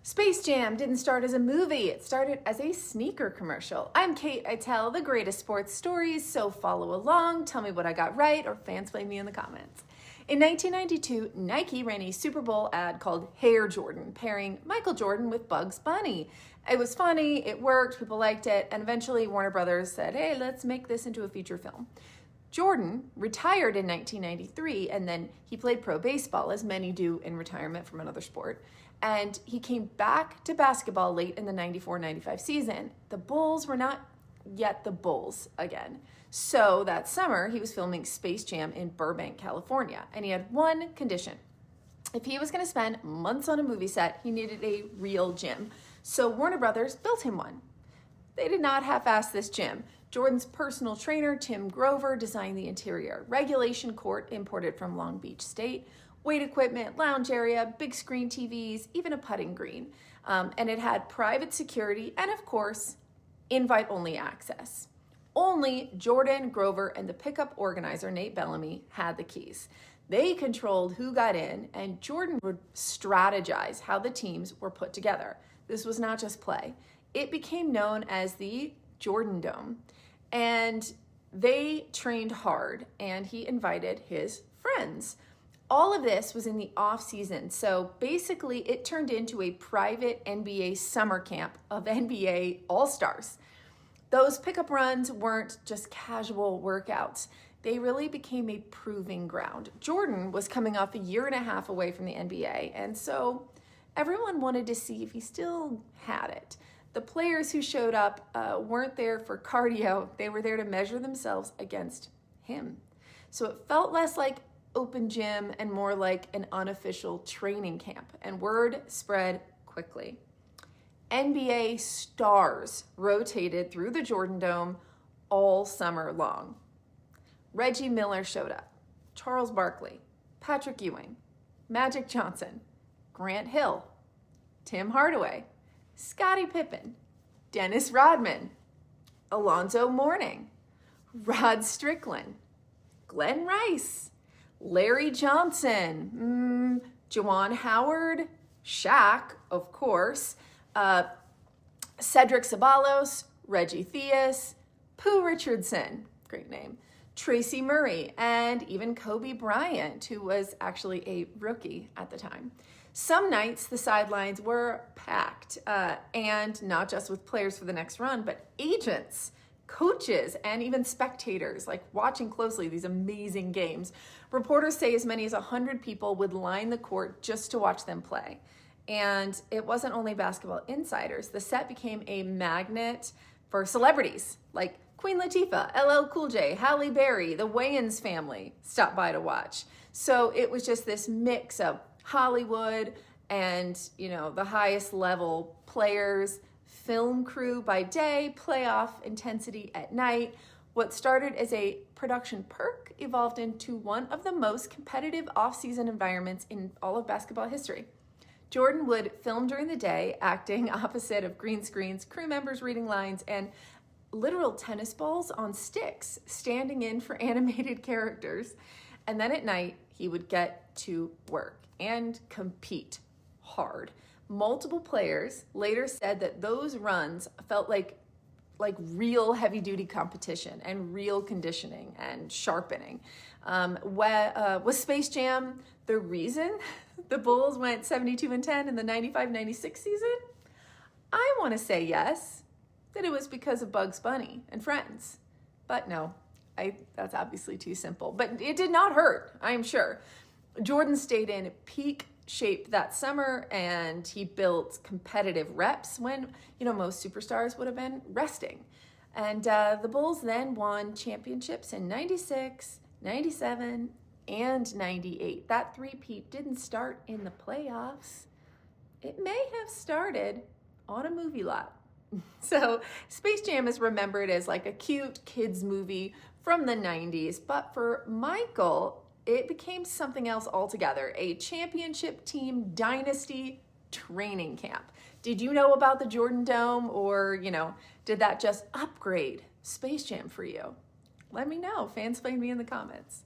Space Jam didn't start as a movie, it started as a sneaker commercial. I'm Kate, I tell the greatest sports stories, so follow along, tell me what I got right, or fansplain me in the comments. In 1992, Nike ran a Super Bowl ad called Hare Jordan, pairing Michael Jordan with Bugs Bunny. It was funny, it worked, people liked it, and eventually Warner Brothers said, hey, let's make this into a feature film. Jordan retired in 1993, and then he played pro baseball, as many do in retirement from another sport. And he came back to basketball late in the 94-95 season. The Bulls were not yet the Bulls again. So that summer, he was filming Space Jam in Burbank, California. And he had one condition. If he was going to spend months on a movie set, he needed a real gym. So Warner Brothers built him one. They did not half-ass this gym. Jordan's personal trainer, Tim Grover, designed the interior. Regulation court imported from Long Beach State. Weight equipment, lounge area, big screen TVs, even a putting green. And it had private security and, of course, invite-only access. Only Jordan, Grover, and the pickup organizer, Nate Bellamy, had the keys. They controlled who got in, and Jordan would strategize how the teams were put together. This was not just play. It became known as the Jordan Dome, and they trained hard, and he invited his friends. All of this was in the off season, so basically it turned into a private NBA summer camp of NBA All-Stars. Those pickup runs weren't just casual workouts. They really became a proving ground. Jordan was coming off a year and a half away from the NBA, and so everyone wanted to see if he still had it. The players who showed up weren't there for cardio. They were there to measure themselves against him. So it felt less like open gym and more like an unofficial training camp, and word spread quickly. NBA stars rotated through the Jordan Dome all summer long. Reggie Miller showed up, Charles Barkley, Patrick Ewing, Magic Johnson, Grant Hill, Tim Hardaway, Scottie Pippen, Dennis Rodman, Alonzo Mourning, Rod Strickland, Glenn Rice, Larry Johnson, Juwan Howard, Shaq, of course, Cedric Ceballos, Reggie Theus, Pooh Richardson, great name, Tracy Murray, and even Kobe Bryant, who was actually a rookie at the time. Some nights the sidelines were packed, and not just with players for the next run, but agents, coaches, and even spectators, like watching closely these amazing games. Reporters say as many as 100 people would line the court just to watch them play. And it wasn't only basketball insiders. The set became a magnet for celebrities like Queen Latifah, LL Cool J, Halle Berry, the Wayans family stopped by to watch. So it was just this mix of Hollywood and, the highest level players, film crew by day, playoff intensity at night. What started as a production perk evolved into one of the most competitive off-season environments in all of basketball history. Jordan would film during the day, acting opposite of green screens, crew members reading lines, and literal tennis balls on sticks, standing in for animated characters. And then at night, he would get to work and compete hard. Multiple players later said that those runs felt like real heavy-duty competition and real conditioning and sharpening. Was Space Jam the reason the Bulls went 72-10 in the 95-96 season? I want to say yes, that it was because of Bugs Bunny and friends. But no, that's obviously too simple. But it did not hurt, I'm sure. Jordan stayed in peak shape that summer, and he built competitive reps when, most superstars would have been resting. And the Bulls then won championships in 96, 97, and 98. That three-peat didn't start in the playoffs. It may have started on a movie lot. So Space Jam is remembered as like a cute kids movie from the 90s, but for Michael, it became something else altogether, a championship team dynasty training camp. Did you know about the Jordan Dome, or, did that just upgrade Space Jam for you? Let me know. Fansplain me in the comments.